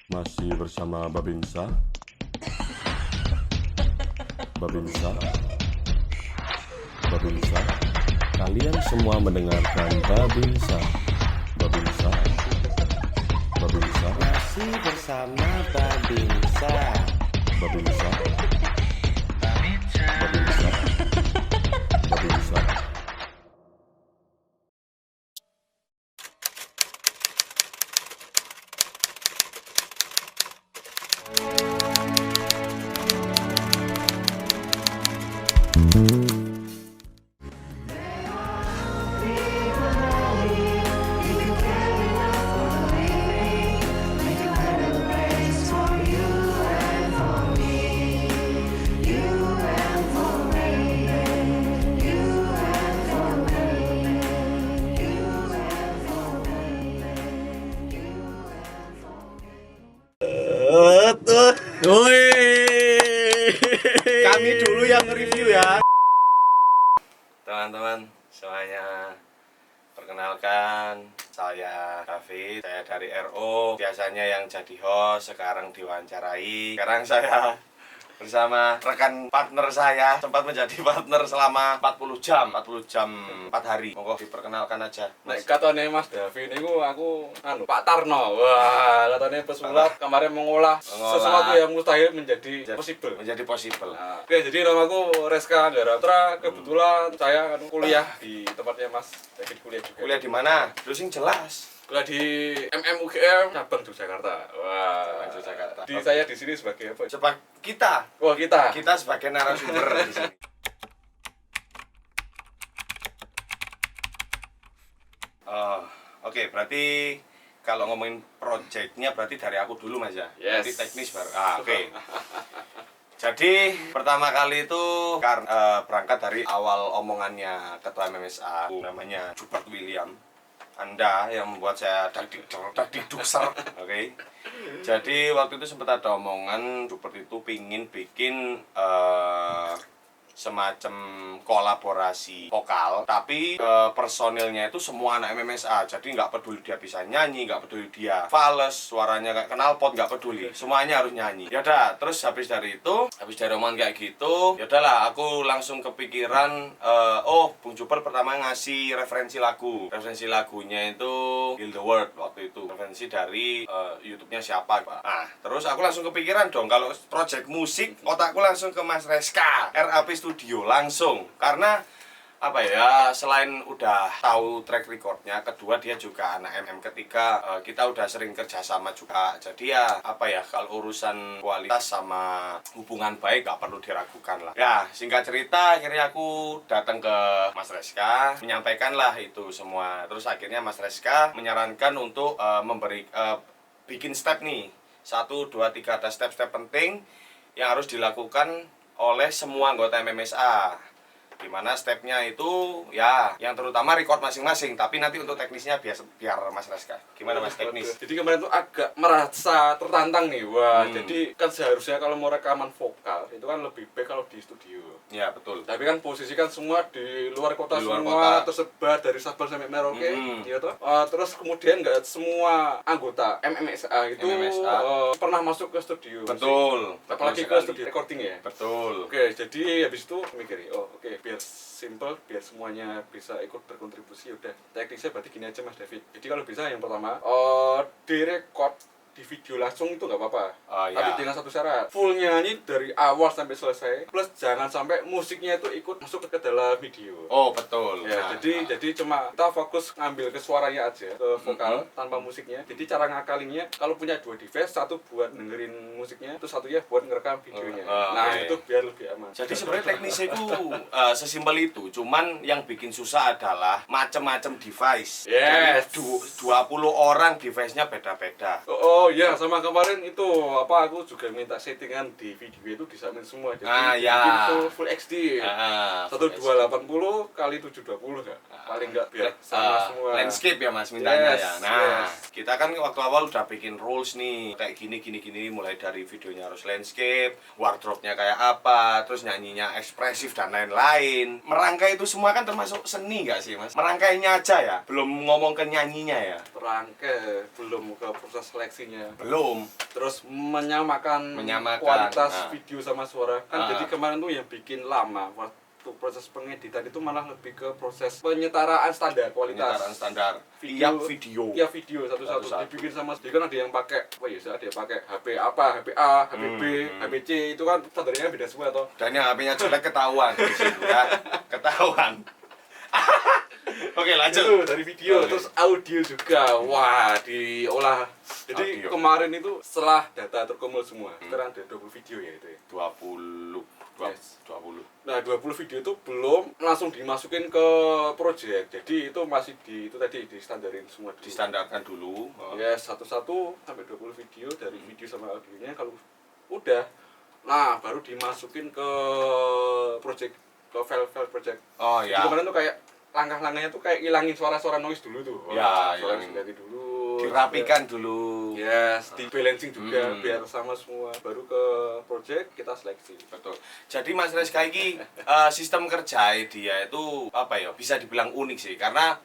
Masih bersama Babinsa. Babinsa. Babinsa. Kalian semua mendengarkan Babinsa. Babinsa. Babinsa. Masih bersama Babinsa. Babinsa. Babinsa. Babinsa. Kami dulu yang nge-review ya. Teman-teman semuanya, perkenalkan saya David, saya dari RO. Biasanya yang jadi host, sekarang diwawancarai. Sekarang saya bersama rekan partner saya, sempat menjadi partner selama 40 jam 4 hari. Monggo diperkenalkan aja. Nek katone Mas Davi niku aku Pak Tarno. Wah, katone pesulap kemarin mengolah sesuatu yang mustahil menjadi possible. Menjadi possible. Nah, oke, jadi namaku Reska Anggara. Kebetulan saya kuliah di tempatnya Mas David kuliah juga. Kuliah di mana? Lu sing jelas. Kuliah di MMUGM cabang Yogyakarta. Wah, Yogyakarta. Saya di sini sebagai apa? Kita Kita sebagai narasumber di sini. Oke, berarti kalau ngomongin projectnya berarti dari aku dulu Mas ya. Yes. Nanti teknis baru. Oke. Jadi pertama kali itu berangkat dari awal omongannya ketua MMSA namanya Jupert William. Anda yang membuat saya dagdikdukser. Oke. Jadi waktu itu sempat ada omongan Jupert itu pingin bikin semacam kolaborasi vokal, tapi personilnya itu semua anak MMSA. Jadi nggak peduli dia bisa nyanyi, nggak peduli dia fales, suaranya kayak knalpot, nggak peduli, semuanya harus nyanyi. Yaudah, terus habis dari omongan kayak gitu, yaudahlah aku langsung kepikiran, Bung Jupert pertama ngasih referensi lagunya itu Heal the World waktu itu, referensi dari YouTube-nya siapa Pak. Nah, terus aku langsung kepikiran dong kalau project musik, otakku langsung ke Mas Reska, RAP Studio langsung, karena apa ya, selain udah tahu track recordnya, kedua dia juga anak MM, ketiga kita udah sering kerjasama juga, jadi ya apa ya, kalau urusan kualitas sama hubungan baik gak perlu diragukan lah ya. Singkat cerita, akhirnya aku datang ke Mas Reska, menyampaikan lah itu semua. Terus akhirnya Mas Reska menyarankan untuk bikin step nih, 1, 2, 3, ada step-step penting yang harus dilakukan oleh semua anggota MMSA, dimana stepnya itu ya yang terutama record masing-masing, tapi nanti untuk teknisnya biar Mas Reska. Gimana Mas teknis? Jadi kemarin tuh agak merasa tertantang nih. Wah, jadi kan seharusnya kalau mau rekaman vokal itu kan lebih baik kalau di studio. Ya betul. Tapi kan posisi kan semua di luar kota, Di luar semua kota. tersebar dari Sabang sampai Merauke, ya toh. Terus kemudian nggak semua anggota MMSA itu pernah masuk ke studio. Betul. Apalagi ke studio recording ya. Betul. Oke, jadi habis itu mikir, oke, biar simple, biar semuanya bisa ikut berkontribusi, udah teknisnya berarti gini aja Mas David. Jadi kalau bisa yang pertama, direkod di video langsung itu nggak apa-apa, tapi dengan satu syarat, full nyanyi dari awal sampai selesai, plus jangan sampai musiknya itu ikut masuk ke dalam video. Oh betul. Ya, jadi cuma kita fokus ngambil ke suaranya aja, ke vokal tanpa musiknya. Jadi cara ngakalinnya, kalau punya 2 device, satu buat dengerin musiknya, terus satunya buat ngerekam videonya. Nah okay. itu biar lebih aman. Jadi sebenarnya teknisnya itu sesimpel itu, cuman yang bikin susah adalah macam-macam device. Yes. Jadi 20 orang device-nya beda-beda. Oh iya, sama kemarin itu aku juga minta settingan di video itu disamain semua. Jadi bikin full XD. 1280 kali 720 enggak? Paling enggak biar sama semua. Landscape ya Mas mintanya Yes, ya. Nah, yes. kita kan waktu awal udah bikin rules nih, kayak gini mulai dari videonya harus landscape, wardrobe-nya kayak apa, terus nyanyinya ekspresif dan lain-lain. Merangkai itu semua kan termasuk seni nggak sih Mas? Merangkainya aja ya, belum ngomong ke nyanyinya ya. Terangke belum ke proses seleksinya aslinya. Belum. Terus menyamakan Menyamakan, kualitas nah. video sama suara kan. Ah. Jadi kemarin tuh yang bikin lama waktu proses pengeditan itu malah lebih ke proses penyetaraan standar kualitas. Penyetaraan standar Video. tiap video. Tiap video satu-satu Satu-satu. dibikin sama. Jadi kan ada yang pakai, ada yang pakai HP apa, HP A, HP B, HP C, itu kan standarnya beda semua atau. Dan yang HP-nya jelek ketahuan di situ ya. Ketahuan. Oke, lanjut. Itu dari video, Oke. terus audio juga. Wah, diolah. Jadi Audio. kemarin itu setelah data terkumpul semua, sekarang ada 20 video ya itu ya. 20. Yes. 20. Nah, 20 video itu belum langsung dimasukin ke project. Jadi itu masih itu tadi distandarin semua dulu. Distandarkan dulu. Ya, satu-satu sampai 20 video dari video sama audionya. Kalau udah, nah baru dimasukin ke project, ke file-file project. Oh Jadi ya. kemarin tuh kayak langkah-langkahnya tuh kayak ilangin suara-suara noise dulu tuh. Ya, suara ilangin. ganti dulu. Dirapikan dulu. Yes, di balancing juga Hmm. biar sama semua. Baru ke project kita seleksi. Betul. Jadi Mas Reska ini sistem kerja dia itu apa ya? Bisa dibilang unik sih karena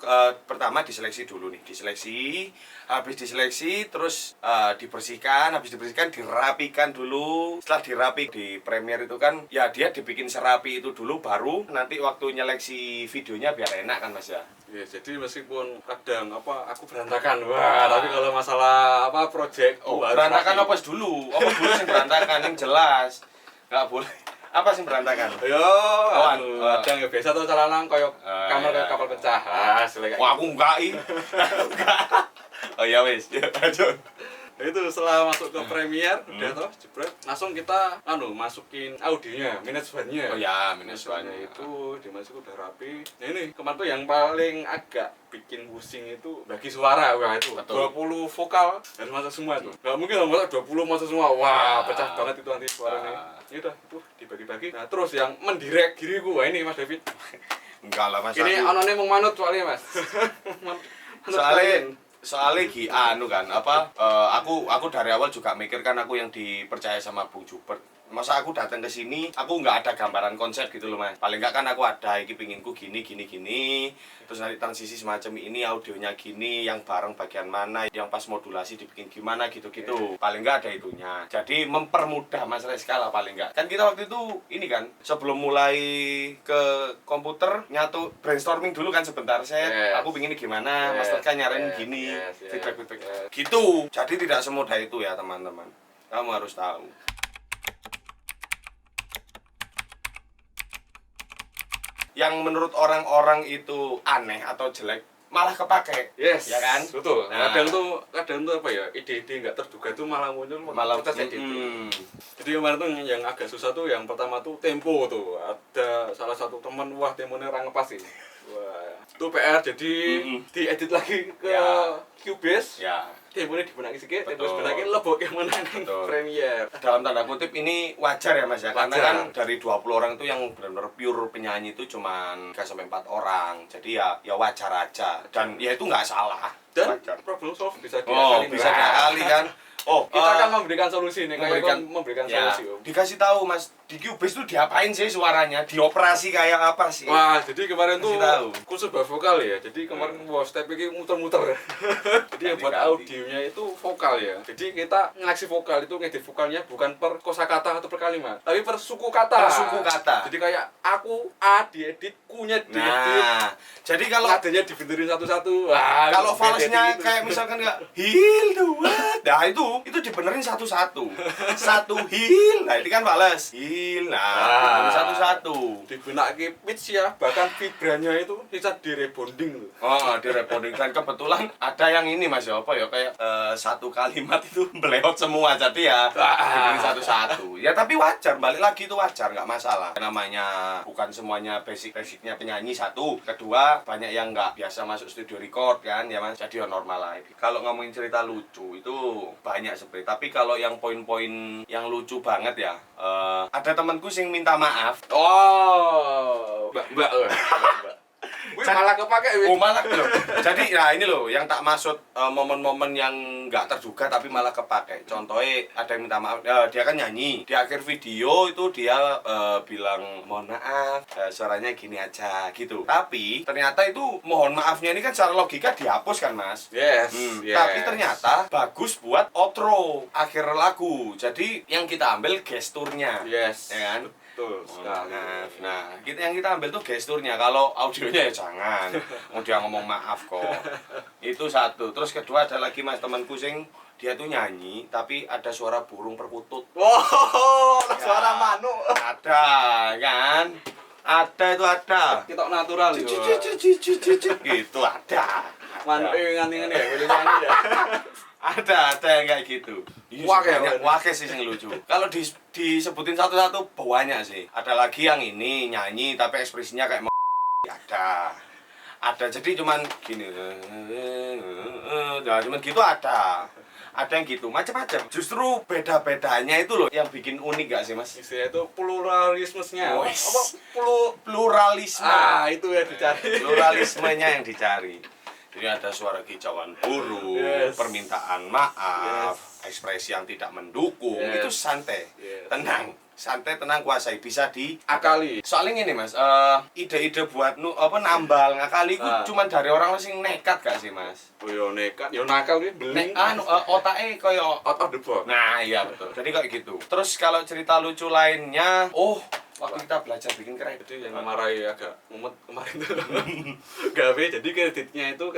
pertama diseleksi dulu nih, diseleksi, habis diseleksi terus dibersihkan, habis dibersihkan dirapikan dulu. Setelah dirapi di Premiere itu kan ya dia dibikin serapi itu dulu baru nanti waktu nyeleksi videonya biar enak kan Mas ya. Ya, jadi meskipun kadang aku berantakan, tapi kalau masalah project, harus Berantakan rapi. apa dulu? Apa dulu sih berantakan yang jelas. Nggak boleh. Apa sih berantakan? Yo, Anu, kadang ya biasa tuh celana koyok kamar kayak kapal pecah. Selek. Wah, aku enggak ih. Enggak. Oh ya wis, yuk lanjut. Itu setelah masuk ke Premiere, udah toh, jebret. Langsung kita masukin audionya, manajemennya. Oh ya, manajemennya Manajemennya itu dimasukin udah rapi. Nah ini kemarin tuh yang paling agak bikin pusing itu bagi suara. Wah itu Betul. 20 vokal harus masuk semua tuh. Nggak mungkin lah masuk 20 masuk semua. Wah, pecah banget itu nanti suaranya. Ya udah, itu dibagi-bagi. Nah, terus yang mendirect diriku, wah ini Mas David. Enggak lah Mas. Ini aku- anone mau manut soalnya, Mas. Soalnya anu kan aku dari awal juga mikir kan aku yang dipercaya sama Bung Jubert. Masa aku datang ke sini aku nggak ada gambaran konsep gitu loh Mas. Paling nggak kan aku ada iki pinginku gini terus nanti transisi semacam ini audionya gini yang bareng bagian mana yang pas modulasi dibikin gimana gitu-gitu. Paling nggak ada itunya. Jadi mempermudah Mas Reska lah paling nggak. Kan kita waktu itu ini kan sebelum mulai ke komputer nyatu brainstorming dulu kan sebentar Yes. aku pingin ini gimana, Mas Yes, Reska nyaranin yes, gini, yes, yes, feedback yes. gitu. Jadi tidak semudah itu ya teman-teman. Kamu harus tahu. Yang menurut orang-orang itu aneh atau jelek malah kepake. Yes, Ya kan? Betul. Nah. Kadang tuh apa ya, ide-ide nggak terduga itu malah muncul Malah kita jadi itu. Jadi kemarin tuh yang agak susah tuh yang pertama tuh tempo tuh. Ada salah satu teman, wah temponya orang ngepas ini. Wah, itu PR jadi diedit lagi ke Ya. Cubase. Ya. Temponya dibenahi sedikit, tempo Betul. sebenarnya lebok yang mana nih Betul. Premiere. Dalam tanda kutip ini wajar ya Mas ya. Karena Wajar. kan dari 20 orang itu yang benar-benar pure penyanyi itu cuman 3 sampai 4 orang. Jadi ya wajar aja. Dan ya itu nggak salah. Dan Wajar. problem solve bisa Oh, diakali. bisa diakali kan. Oh, Kita akan memberikan solusi nih, memberikan ya, solusi. Om. dikasih tahu Mas, di Cubase tuh diapain sih suaranya? Dioperasi kayak apa sih? Wah, jadi kemarin tuh Kasih tahu. khusus buat vokal ya. Jadi kemarin step ini muter-muter. Jadi yang buat Ganti-ganti. audionya itu vokal ya. Jadi kita ngeleksi vokal itu ngedit vokalnya bukan per kosakata atau per kalimat, tapi per suku kata. Per suku kata. Jadi kayak aku A diedit, kunya diedit, Nah, jadi kalau nadanya dibenerin satu-satu. Wah, kalau beda falsnya gitu. kayak misalkan kayak heal the what, nah itu dibenerin satu-satu, satu heal, nah itu kan fals, heal, nah dibenerin satu-satu. dibenaki pitch ya, bahkan vibranya itu bisa direbonding loh. Oh, direpotting dan kebetulan ada yang ini Mas ya, apa ya kayak satu kalimat itu belewot semua jadi ya dibenerin satu-satu. Ya tapi wajar, balik lagi itu wajar nggak masalah. Namanya bukan semuanya basicnya penyanyi satu, kedua banyak yang nggak biasa masuk studio record kan ya Mas. Jadi ya normal lah. Kalau ngomongin cerita lucu itu banyak sebenarnya. Tapi kalau yang poin-poin yang lucu banget ya, ada temanku sing minta maaf. Oh, mbak. Wih, malah kepake wih. Oh malah loh. Jadi nah ini loh yang tak maksud momen-momen yang nggak terduga tapi malah kepake. Contohnya ada yang minta maaf, dia kan nyanyi di akhir video itu dia bilang mohon maaf suaranya gini aja gitu. Tapi ternyata itu mohon maafnya ini kan secara logika dihapus kan mas. Yes, yes. Tapi ternyata bagus buat outro akhir lagu. Jadi yang kita ambil gesturnya. Yes. Ya kan? Betul sekali. Nah, yang kita ambil tuh gesturnya. Kalau audionya ya jangan. Mau dia ngomong maaf kok. Itu satu. Terus kedua ada lagi mas temanku sing dia tuh nyanyi tapi ada suara burung perkutut. Wow, Ya, suara manuk. Ada kan? Ada itu ada. Kita natural yo. Gitu ada. Manuk nganti-nganti ya, boleh nyanyi ya. Ada yang kayak gitu. Wake sih yang lucu. Kalau disebutin satu-satu banyak sih. Ada lagi yang ini nyanyi tapi ekspresinya kayak ada. Jadi cuman gini. Nah, cuman gitu ada. Ada yang gitu, macam-macam. Justru beda-bedanya itu loh yang bikin unik gak sih, Mas? Istilah itu pluralismenya. Wes. Apa Pluralisme. itu ya dicari. Pluralismenya yang dicari. Jadi ada suara kicauan burung, Yes. permintaan maaf, ekspresi yang tidak mendukung, Yes. itu santai, Yes. tenang, tenang kuasai, bisa Akali. Soalnya ini mas, ide-ide buat nambal ngakali itu cuman dari orang sing nekat gak sih mas? Oh yo nekat, yo nakal dia beli. Otaknya koyo Out of the box. nah iya betul, jadi kayak gitu. Terus kalau cerita lucu lainnya, waktu kita belajar bikin kredit. Jadi yang marahi agak mumet kemarin tuh. Gawe jadi kreditnya itu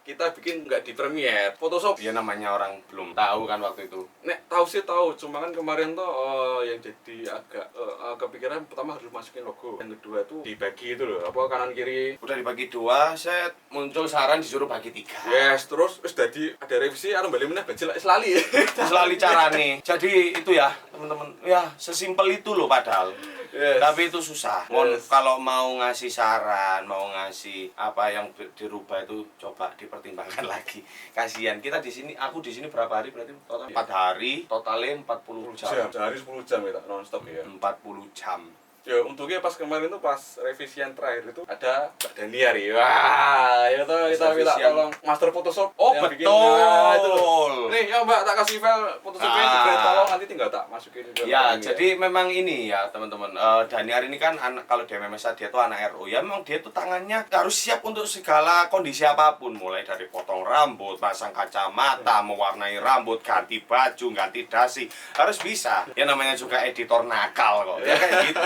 kita bikin nggak di Premiere, Photoshop. Ya namanya orang belum tahu kan waktu itu. Nek tahu sih tahu, cuma kan kemarin tuh yang jadi agak kepikiran pertama harus masukin logo, yang kedua tuh dibagi itu loh, apa kanan kiri. Udah dibagi 2, set muncul saran disuruh bagi 3. Yes, terus jadi ada revisi, anu balik meneh bajil selali. Selalu carane. Jadi itu ya teman-teman, ya sesimpel itu loh padahal. Yes. Tapi itu susah. Yes. Kalau mau ngasih saran, mau ngasih apa yang dirubah itu coba dipertimbangkan lagi. Kasihan kita di sini, aku di sini berapa hari berarti total 4 hari, totalnya 40 jam. Sehari 10 jam ya, non stop ya. 40 jam. Ya untungnya pas kemarin tuh pas revisian terakhir itu ada Mbak Daniari. Wah, ya tuh kita minta Revisian. tolong master Photoshop. Oh yang betul. bikin, nah, itu loh. Nih ya Mbak, tak kasih file Photoshopnya jebret, tolong nanti tinggal tak masukin ke Ya, ini jadi memang ini ya teman-teman. Daniar ini kan kalau di MMSA dia tuh anak RO. Ya memang dia tuh tangannya harus siap untuk segala kondisi apapun. Mulai dari potong rambut, pasang kacamata, mewarnai rambut, ganti baju, ganti dasi. Harus bisa. Ya namanya juga editor nakal kok. Ya kayak gitu.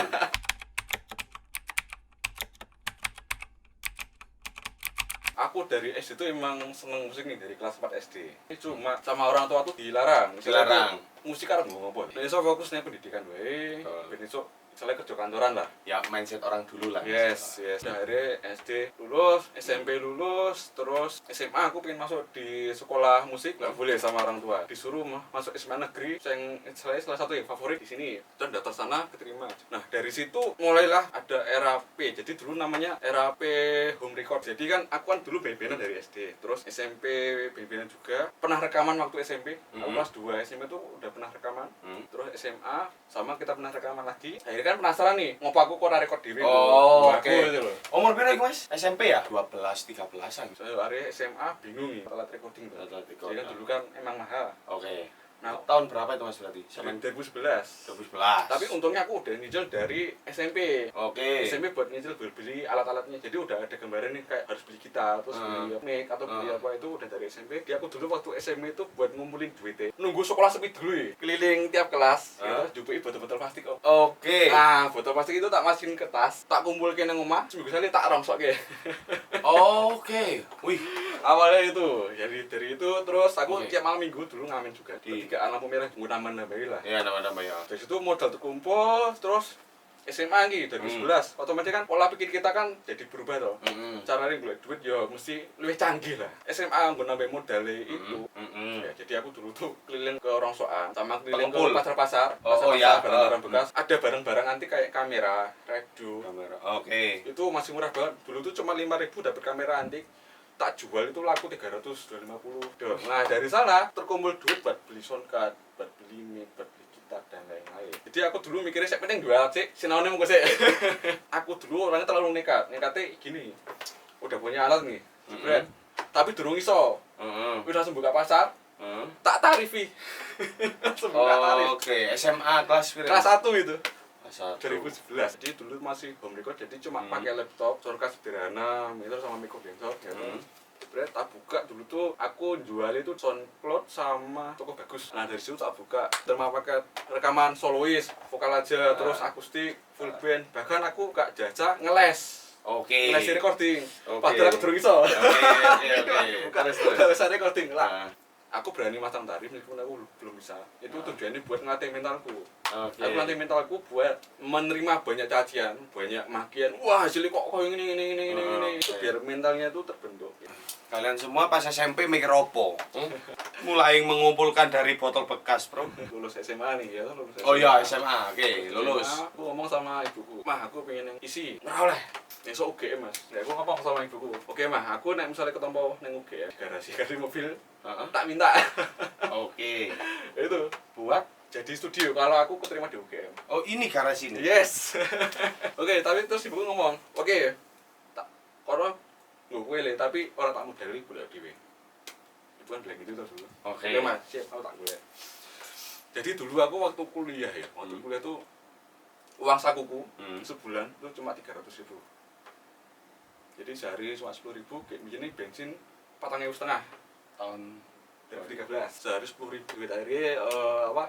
Aku dari SD tuh emang seneng musik nih dari kelas 4 SD. Cuma sama orang tua tuh dilarang. Misalnya Dilarang. tuh musik kan ngopo. Besok fokusnya pendidikan wae. Besok misalnya kerja kantoran lah. Ya mindset orang dulu lah. Yes. Nah, akhirnya SD lulus, SMP lulus, terus SMA aku pengen masuk di sekolah musik, nggak boleh sama orang tua. Disuruh masuk SMA negeri, yang salah satu yang favorit di sini. Dan daftar sana keterima. Nah, dari situ mulailah ada era P. Jadi dulu namanya era P home record. Jadi kan aku kan dulu band-bandan dari SD. Terus SMP band-bandan juga. Pernah rekaman waktu SMP. Aku kelas 2 SMP tuh udah pernah rekaman. Terus SMA sama kita pernah rekaman lagi. Akhirnya kan penasaran nih, ngopo aku kok ora rekod dhewe. Oke. Gitu loh. Umur berapa Mas? SMP ya? 12, 13-an. Saya area SMA bingung nih alat recording tuh. Alat recording. Jadi kan dulu kan emang mahal. Oke. Nah, Tahun berapa itu Mas berarti? Sampai 2011. 2011. Tapi untungnya aku udah nyicil dari SMP. Oke. SMP buat nyicil beli alat-alatnya. Jadi udah ada gambaran nih kayak harus beli gitar, terus beli mic atau beli apa itu udah dari SMP. Jadi aku dulu waktu SMP itu buat ngumpulin duitnya. Nunggu sekolah sepi dulu ya. Keliling tiap kelas, terus jupui botol-botol plastik om. Oke. Nah, botol plastik itu tak masukin ke tas, tak kumpulin nang omah, seminggu sekali tak rongsok ya. Oke. Wih. Awalnya itu, jadi dari itu terus aku Oke. tiap malam minggu dulu ngamen juga Di- tiga lampu merah gunaman nambahin lah. Ya nama-nama ya. Dari situ modal terkumpul, terus SMA lagi 2011. Otomatis kan pola pikir kita kan jadi berubah toh. Caranya golek duit ya mesti lebih canggih lah. SMA gue nambah modalnya itu. Ya, jadi aku dulu tuh keliling ke rongsokan sama keliling Pengepul. ke pasar-pasar, Oh, iya. barang-barang bekas. Ada barang-barang antik kayak kamera, radio. Kamera. Oke. Itu masih murah banget. Dulu tuh cuma 5.000 dapat kamera antik. Tak jual itu laku 300, 250. Nah, dari sana terkumpul duit buat beli sound card, buat beli mic, buat beli gitar dan lain-lain. Jadi aku dulu mikirnya sih penting dua alat sih, sinaune mengko sih. Aku dulu orangnya terlalu nekat. Nekatnya gini. Udah punya alat nih. Jebret. Tapi durung iso. Heeh. Wis langsung buka pasar. Heeh. Tak tarifi. Langsung buka tarif. Oke, SMA kelas piro? Kelas 1 itu. Kelas 1. 2011. Jadi dulu masih home record, jadi cuma pakai laptop, shortcut sederhana, meter sama micro densor gitu. Jebret, tak buka dulu tuh aku jual itu SoundCloud sama toko bagus. Nah dari situ tak buka terima pakai rekaman solois, vokal aja, terus akustik, full band. Bahkan aku gak jajah ngeles. Oke. Ngeles recording. Oke. Padahal aku durung iso. Oke. Bukan Terus. ngeles recording lah. Nah, Aku berani masang tarif meskipun aku belum bisa. Itu tujuannya buat ngelatih mentalku. Oke. Aku nanti mentalku buat menerima banyak cacian, banyak makian. Wah, hasilnya kok ini. Itu biar mentalnya itu terbentuk. Kalian semua pas SMP mikir opo? Mulai mengumpulkan dari botol bekas, Bro. Lulus SMA nih ya, lulus SMA. Oh iya, SMA. Oke, lulus. SMA, aku ngomong sama ibuku, "Mah, aku pengen yang isi." "Ora oleh." Besok UGM, Mas. Ya aku ngomong sama ibuku, "Oke, Mah, aku nek misalnya ketompo nang UGM, garasi mobil, Heeh. tak minta." Oke. Itu Buat jadi studio kalau aku keterima di UGM. oh ini garasi ini. Yes. Oke, tapi terus ibuku ngomong, "Oke, tak kono nggo kowe le, tapi ora tak modeli golek dhewe." Ibu kan bilang gitu terus dulu. Oke. Mas, siap, aku tak golek. Jadi dulu aku waktu kuliah ya, waktu kuliah tuh uang sakuku sebulan tuh cuma 300.000. Jadi sehari cuma 10.000, kayak begini bensin 4.500 Tahun 2013. Sehari 10.000. Akhirnya apa?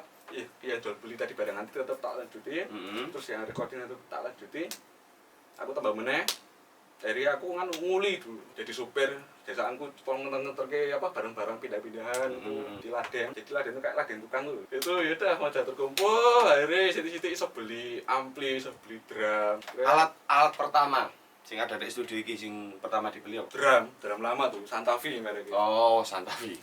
Iya jual beli tadi barang nanti tetap tak lanjutin. Terus yang recording itu tak lanjutin. Aku tambah meneh. Dari aku kan nguli dulu jadi supir, jasaanku tolong ngeter ke apa barang-barang pindah-pindahan di Laden. Jadi Laden itu kayak Laden tukang tuh. Itu ya udah mau jatuh terkumpul, akhirnya siti-siti iso beli ampli, iso beli drum. alat pertama sing ada di studio iki sing pertama dibeli apa? Drum lama tuh, Santa Fe mereknya. Oh, Santa Fe.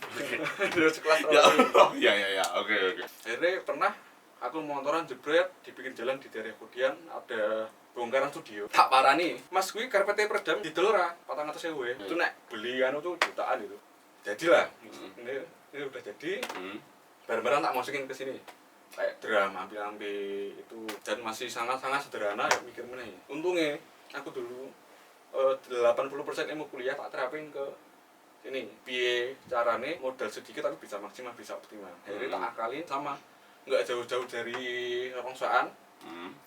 Dari sekelas Ya, terlalu. ya. Oke. Akhirnya pernah aku motoran jebret di pinggir jalan di daerah Kudian ada bongkaran studio. Tak parani, Mas kuwi karpetnya peredam didol ora 400.000. Itu nek beli anu tuh jutaan itu. Jadilah. Ini udah jadi. Barang-barang tak masukin ke sini. Kayak drum, ambil-ambil itu dan masih sangat-sangat sederhana ya mikir meneh. Untungnya aku dulu 80% ilmu kuliah tak terapin ke ini. Piye carane modal sedikit tapi bisa maksimal, bisa optimal. Akhirnya tak akalin sama nggak jauh-jauh dari rongsaan.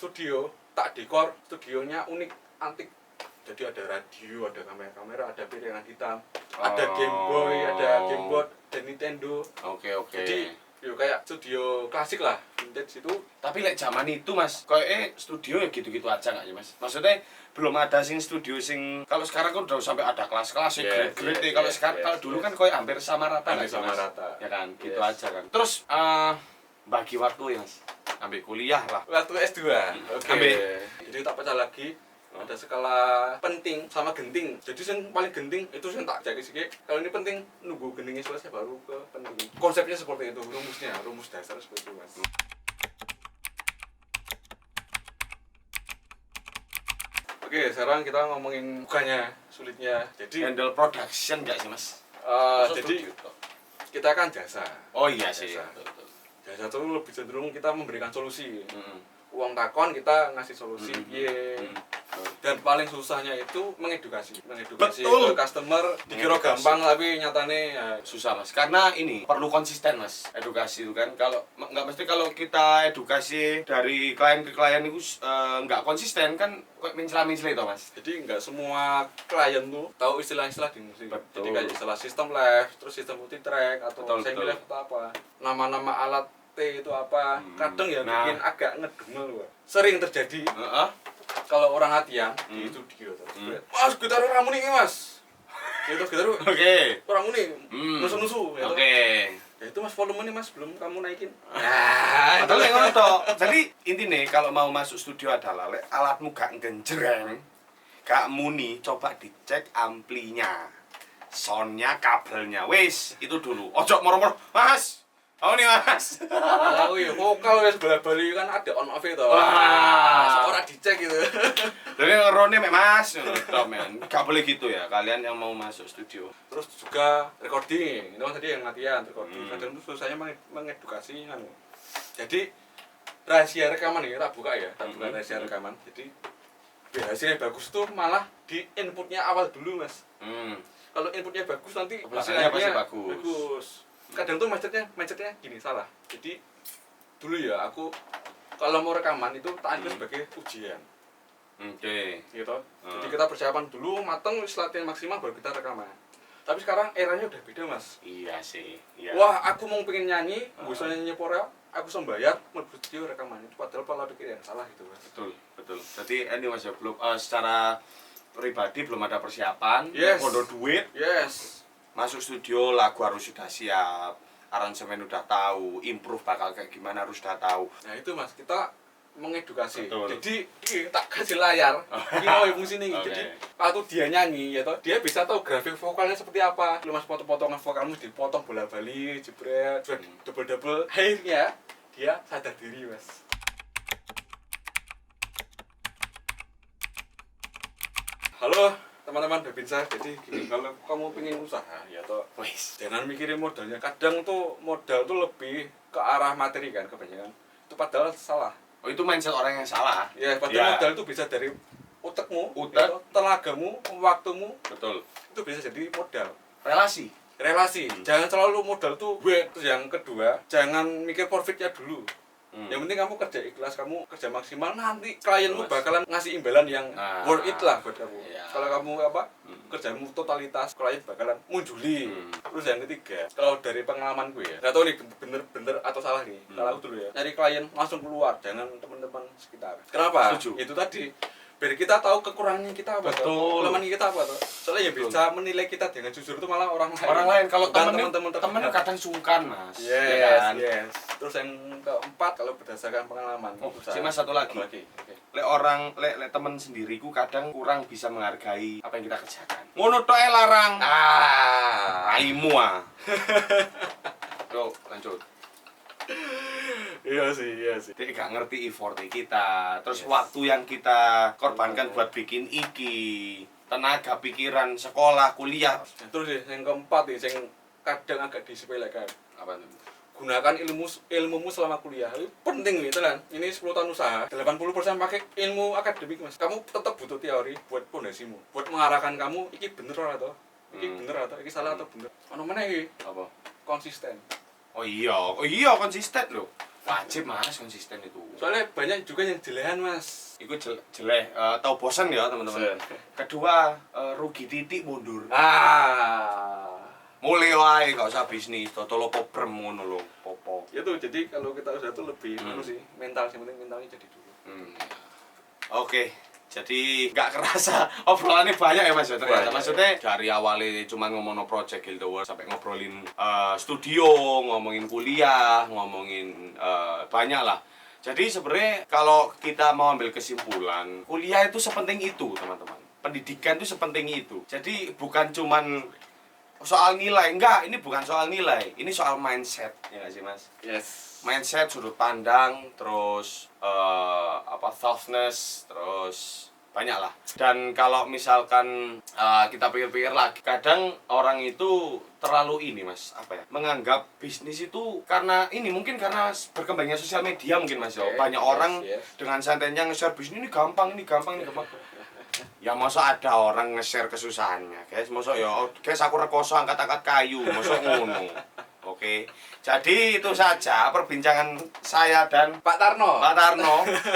Studio tak dekor, studionya unik, antik. Jadi ada radio, ada kamera-kamera, ada piringan hitam, ada Game Boy, ada Game Boy, ada Nintendo. Oke. Jadi yo kayak studio klasik lah, vintage itu. Tapi lek zaman itu Mas, koyo studio ya gitu-gitu aja nggak sih Mas? Maksudnya belum ada sing studio sing kalau sekarang kan udah sampai ada kelas-kelas grade-grade. Kalau sekarang kalau dulu kan koyo hampir sama rata Hampir nggak sih, sama Mas? rata. Ya kan, gitu Yes. aja kan. Terus bagi waktu ya Mas, ambil kuliah lah. Waktu S2. Oke. Ambil. Jadi tak pecah lagi. Ada skala penting sama genting. Jadi yang paling genting itu yang tak jadi sedikit. Kalau ini penting, nunggu gentingnya selesai baru ke penting. Konsepnya seperti itu, rumus dasar seperti itu, Mas. Oke, sekarang kita ngomongin bukannya sulitnya. Jadi Handle production nggak sih Mas? jadi kita kan jasa. Oh iya sih. Jasa. Betul. Jasa itu lebih cenderung kita memberikan solusi. Uang takon kita ngasih solusi dan paling susahnya itu mengedukasi Betul. ke customer dikira Mengedukasi. gampang tapi nyatane ya, Susah Mas, karena ini perlu konsisten Mas, edukasi itu kan. Kalau nggak mesti kalau kita edukasi dari klien ke klien itu nggak konsisten kan kayak mencela-mencela itu Mas. jadi nggak semua klien tuh tahu istilah-istilah di musik. Betul. Jadi kayak istilah sistem live, terus sistem multi track atau Betul, semi betul. live atau apa, nama-nama alat T itu apa, kadang ya Nah. bikin agak ngedumel loh. Sering terjadi Heeh. kalau orang latihan di studio terus Mas gitar orang muni Mas itu gitar Oke. orang muni nusu-nusu gitu. Oke. Ya itu Mas volume nih Mas belum kamu naikin. Padahal yang ngono toh. Jadi intinya kalau mau masuk studio adalah lek alatmu gak genjreng, gak muni, coba dicek amplinya, soundnya, kabelnya, wis itu dulu. Ojo moro-moro, Mas. Oh nih Mas. Tahu ya vokal wis bola-bali kan ada on off itu. Wah. Ora dicek gitu. Jadi ngerone mek Mas, ngono tok men. Gak boleh gitu ya kalian yang mau masuk studio. Terus juga recording. Itu kan tadi yang latihan recording. Kadang itu susahnya mengedukasi anu. Jadi rahasia rekaman ya, tak buka ya, tak buka rahasia rekaman. Jadi biar hasilnya bagus tuh malah di inputnya awal dulu mas. Kalau inputnya bagus nanti Belakangnya pasti hasilnya bagus. Kadang tuh mindsetnya gini salah. Jadi dulu ya aku kalau mau rekaman itu tak anggap sebagai ujian. Oke. Gitu. Jadi kita persiapan dulu, mateng, latihan maksimal baru kita rekaman. Tapi sekarang eranya udah beda mas. Iya sih. Iya. Wah, aku mau pengen nyanyi, bisa nyanyi porel, aku sembayar, mau studio rekaman itu padahal pola pikir yang salah gitu mas. Betul. Jadi ini Mas ya belum secara pribadi belum ada persiapan, Yes. podo duit, Yes. masuk studio lagu harus sudah siap, aransemen udah tahu, improve bakal kayak gimana harus sudah tahu. Nah itu mas, kita mengedukasi. Betul. Jadi ini tak kasih layar, ini mau fungsi nih. Oke. Jadi waktu dia nyanyi, ya toh, dia bisa tahu grafik vokalnya seperti apa. Lu mas potong-potongan vokalmu dipotong bola-balik, jebret, double-double. Akhirnya dia sadar diri mas. Halo teman-teman Babinsa, jadi gini, kalau kamu pengen usaha ya toh, jangan mikirin modalnya. Kadang tuh modal tuh lebih ke arah materi kan kebanyakan. Itu padahal salah. Oh itu mindset orang yang salah. Ya, padahal modal itu bisa dari utekmu, Utek. ya, tenagamu, waktumu, Betul. itu bisa jadi modal. Relasi. Relasi, jangan selalu modal tuh duit. Terus yang kedua, jangan mikir profitnya dulu. Yang penting kamu kerja ikhlas, kamu kerja maksimal, nanti klienmu bakalan ngasih imbalan yang worth it lah buat kamu. Iya. Kalau kamu kerjamu totalitas, klien bakalan munjuli. Terus yang ketiga, kalau dari pengalaman gue ya, nggak tahu nih bener atau salah nih. Kalau aku dulu ya, nyari klien langsung keluar, jangan teman-teman sekitar. Kenapa? Setuju. Itu tadi. Biar kita tahu kekurangannya kita apa, Betul. kelemahan kita apa tuh. Soalnya yang bisa menilai kita dengan jujur itu malah orang lain. Orang lain kalau Bukan temen terdekat. kadang sungkan mas. Yes, Ya kan? yes. Terus yang keempat kalau berdasarkan pengalaman. Oh, si mas satu lagi. Oke. Le temen sendiriku kadang kurang bisa menghargai apa yang kita kerjakan. Ngono tok larang. Aimu ah. Yo, lanjut. Iya sih. Dia gak ngerti effort kita, terus waktu yang kita korbankan buat bikin iki, tenaga, pikiran, sekolah, kuliah. Terus yang keempat nih, yang kadang agak disepelekan. Apa tuh? Gunakan ilmumu selama kuliah. Itu penting nih, tenan. Ini 10 tahun usaha, 80% pakai ilmu akademik, Mas. Kamu tetap butuh teori buat pondasimu, buat mengarahkan kamu iki bener atau iki bener atau iki salah atau bener. Ono meneh iki? Apa? Konsisten. Oh iya konsisten loh. Wajib mas konsisten itu. Soalnya banyak juga yang jelehan, Mas. Iku jelek, atau bosan ya teman-teman. Kedua, rugi titik mundur. Mulai wae gak usah bisnis, totolo pobrem ngono lho, popo. Ya tuh, jadi kalau kita usaha tuh lebih sih mental, yang penting mentalnya jadi dulu. Oke, jadi nggak kerasa obrolannya banyak ya mas ya ternyata. Banyak. Maksudnya dari awalnya cuma ngomongin project Guild Award sampai ngobrolin studio, ngomongin kuliah, ngomongin banyak lah. Jadi sebenarnya kalau kita mau ambil kesimpulan, kuliah itu sepenting itu teman-teman. Pendidikan itu sepenting itu. Jadi bukan cuman soal nilai, enggak, ini bukan soal nilai, ini soal mindset, ya nggak sih mas? Yes. Mindset, sudut pandang, terus softness, terus banyak lah. Dan kalau misalkan kita pikir-pikir lagi, kadang orang itu terlalu ini mas, menganggap bisnis itu karena ini mungkin karena berkembangnya sosial media mungkin mas ya. Banyak orang dengan santainya nge-share bisnis ini gampang. Ya masa ada orang nge-share kesusahannya, guys. Masa ya, guys aku rekoso angkat-angkat kayu, masa ngono. Oke. Jadi itu saja perbincangan saya dan Pak Tarno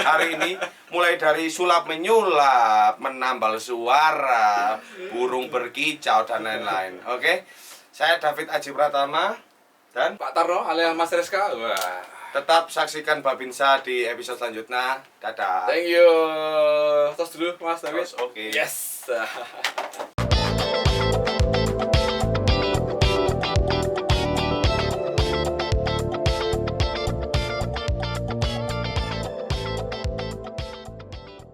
hari ini, mulai dari sulap menyulap, menambal suara, burung berkicau dan lain-lain. Oke. Saya David Aji Pratama dan Pak Tarno alias Mas Reska. Wah. tetap saksikan Babinsa di episode selanjutnya. Dadah. Thank you. Terus dulu Mas David. Oke. Yes.